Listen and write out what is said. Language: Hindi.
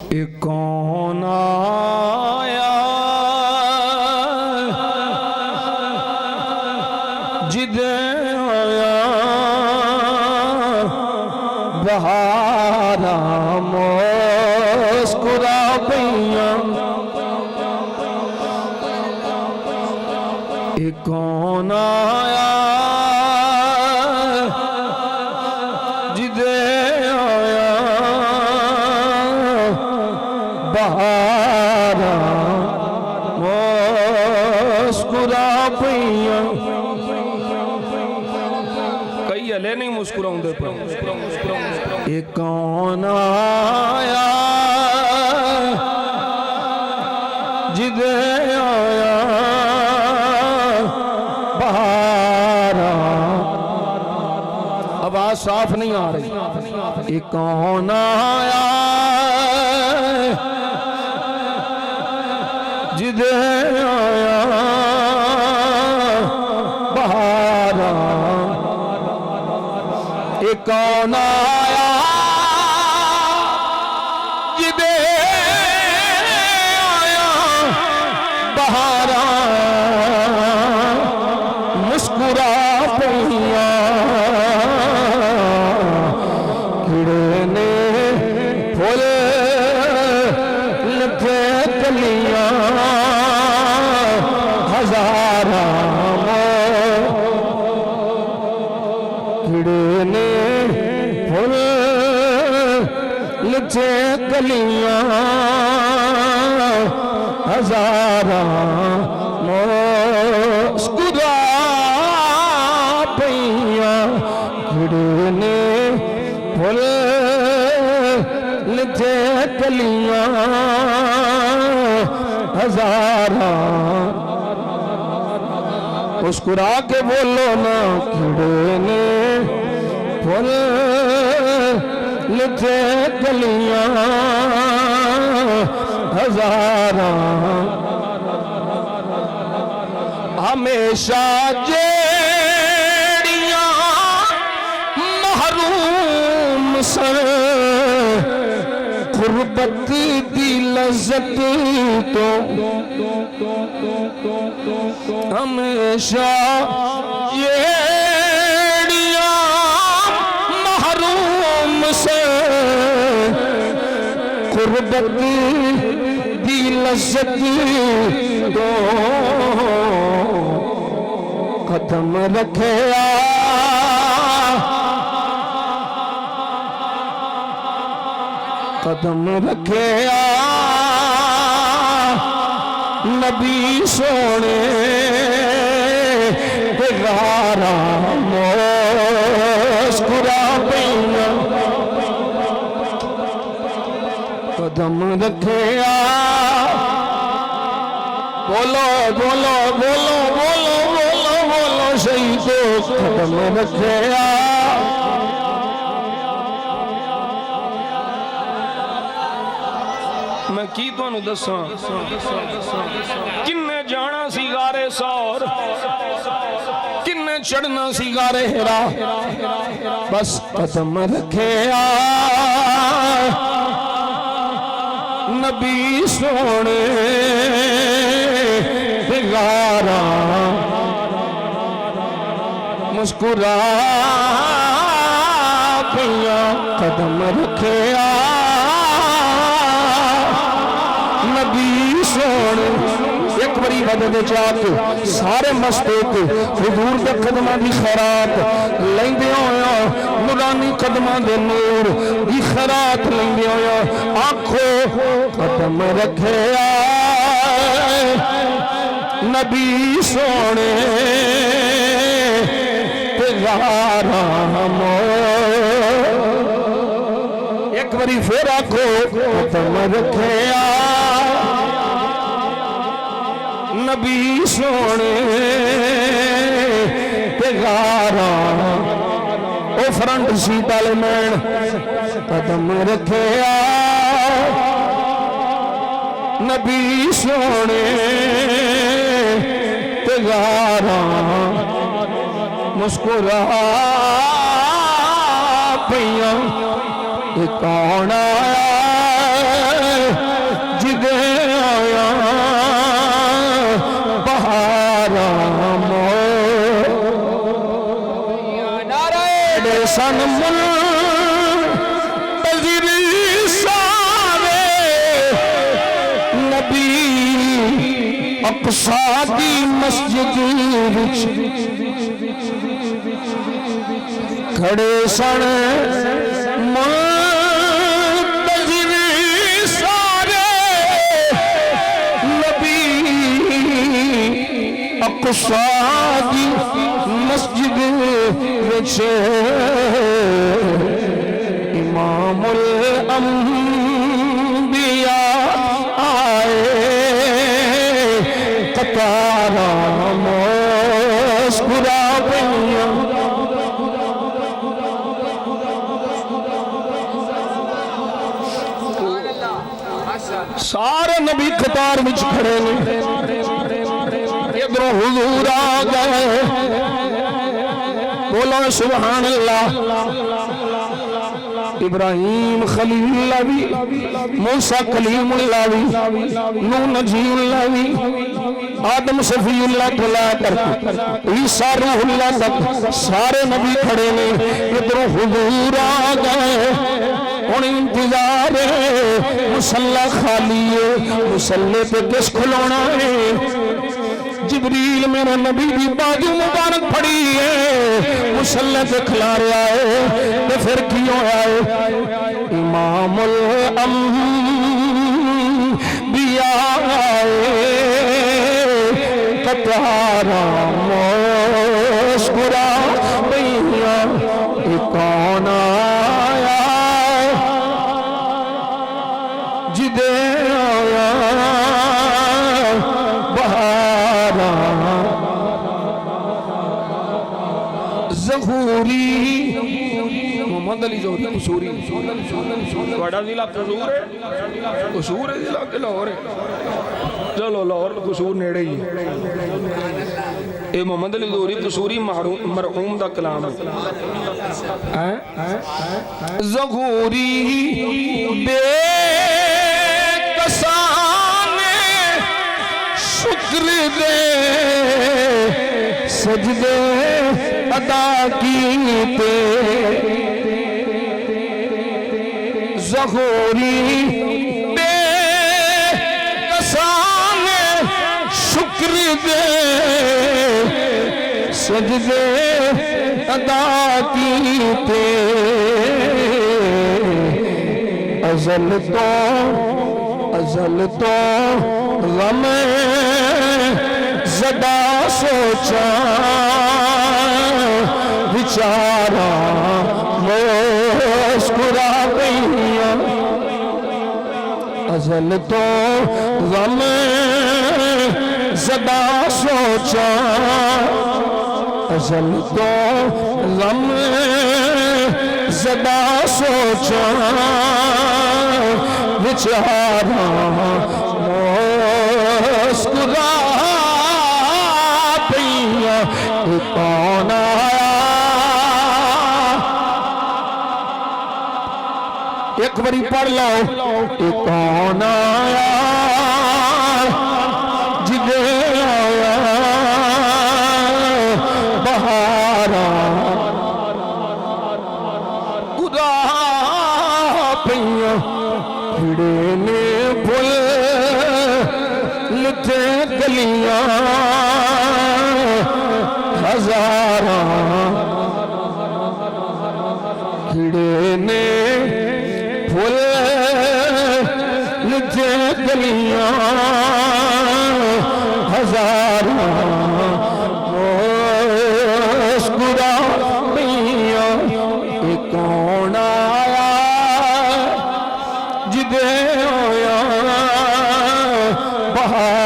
एक कौन आया जिदे आया बहारा मुस्कुरा पईयां। एक कौन आया जिदे आया बहारा मुस्कुरा पईयां। कई हले नहीं मुस्कुराउंदे पर ये कौन आया जिदे आया बहारा। आवाज साफ नहीं आ रही। ये कौन आया जिदे आया बहारा। ये कौन आया जिदे आया बहारा मुस्कुरा पईयां। खिड़े ने फुल लथे कलियां हजारा। खिड़े ने फुल लथे कलियां हजारा मुस्कुरा पईयां। खिड़े ने फुल लथे कलियां हजारा। मुस्कुरा के बोलो ना। खिड़े ने फुल लथे कलियां हजारा। हमेशा जेड़ियां महरूम सन गुरबत दी लज़्ज़त तो। हमेशा जेड़ियां महरूम सन गुरबत दी लज़्ज़त तो कदम रखया कदम रखया नबी सोने बेगारा मुस्कुरा पईयां। कदम रखया बोलो बोलो बोलो बोलो बोलो बोलो शहीदो। कदम रखया मैं की तुहानू दसां किन्ने जाना सी गारे सौर किन्ने चढ़ना सी गारे हिरा। बस कदम रखया नबी सोने बेगारा मुस्कुरा पईयां। कदम रखया नबी सोने। एक बारी मदद चाहते सारे मस्तूक हुजूर दे कदमां दी खैरात लैंदे होया नूरानी कदमां दे नूर दी खैरात लैंदे होया आखो कदम रखया नबी सोने बेगारा। एक बारी फिर आखो कदम रखया नबी सोने बेगारा। ओ फ्रंट सीट वाले मैन कदम रखया नबी सोने बेगारा मुस्कुरा पईयां। कौन आया सन मुंतज़िर सारे नबी अक़सा दी मस्जिद विच खड़े सन मुंतज़िर सारे नबी अक़सा दी मस्जिद विच इमामुल अंबिया आए कतारा मुस्कुरा पईयां सारे नबी कतार विच खड़े ने इधरों हुजूर आ गए बोलो सुभान अल्लाह इब्राहिम खलीलुल्लाह भी मूसा कलीमुल्लाह भी नूह नजीमुल्लाह भी आदम सफीउल्लाह तो लेकर ईसा रूहुल्लाह तक सारे नबी खड़े ने इधरों हुजूर आ गए हुण इंतजार मुसल्ला खाली है मुसल्ले पे किस खिलौना है जिबरील मेरा नबी की बाजू मुबारक फड़ी है मुसल्ले पे खिला रहा है तो फिर की होया है इमामुल अंबिया कतारा मुस्कुरा पईयां कौन आया जिदे आया बहारा ज़हूरी मोहम्मद अली ज़हूरी कसूरी बड़ा जिला कसूर है कसूर है जिला के लाहौर है चलो लाहौर तो कसूर नेड़े ही ये मोहम्मद अली ज़हूरी कसूरी मरहूम दा कलाम है ज़हूरी बेकसाने शुक्र दे सजदे अदा कीते ज़हूरी बेकसाने शुक्र दे सजदे अदा कीते अज़ल तो गम ज़दा सोचा विचारा मुस्कुरा पईयां अज़ल तो गम ज़दा सोचा अज़ल तो गम ज़दा सोचा विचारा मुस्कुरा पईयां कौन आया एक बारी पढ़ लो कौन आया जिदे आया बहारा खुदा पईयां खिड़े ने फुल लिथे गलियां हजारा खिड़े ने फुल लिथे गलियां हजारा मुस्कुरा पईयां कौन आया जिदे होया बहार